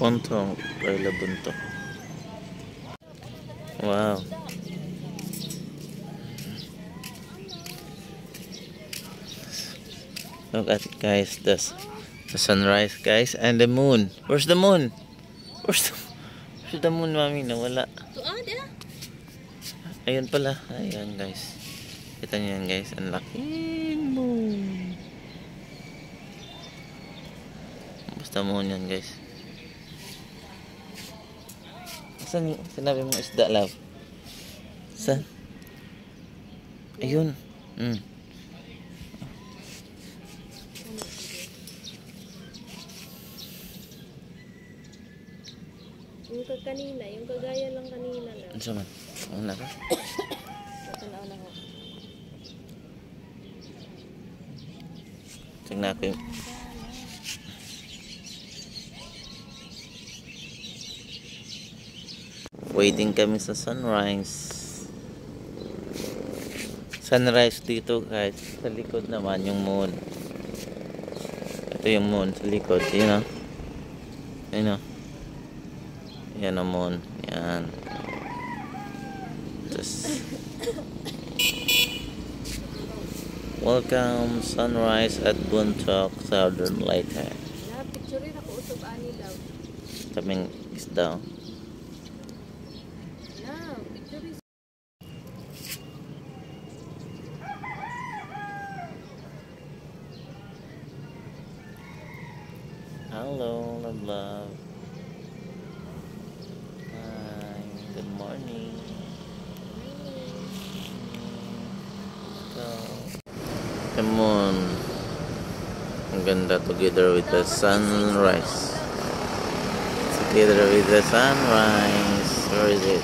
Buntok, Perla Buntok. Wow. Look at it, guys. The sunrise, guys, and the moon. Where's the moon? Where's the moon, mami? Nawala. Ayun pala. Ayan, guys. Kita niyo yan, guys. Ang laki moon. Basta moon yan, guys. Saan sinabi mong isda, love? Saan? Ayun. Yung kanina, yung kagaya lang kanina lang. Ano man? Ano ka? Ito na ako. Tingnan ko yung... Waiting kami sa sunrise. Sunrise dito, guys. Sa likod naman yung moon. Ito yung moon sa likod. Yun o. Yun o. Yan ang moon. Yan. Just welcome sunrise at Buntok, Southern Leyte. Picture rin ako usog ani daw. Kaming isda. Hello, love. Hi, good morning. Let's go. Come on. Ang ganda together with the sunrise. Together with the sunrise. Where is it?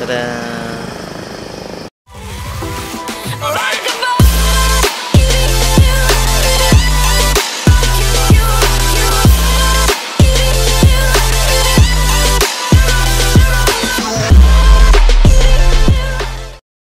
Ta-da!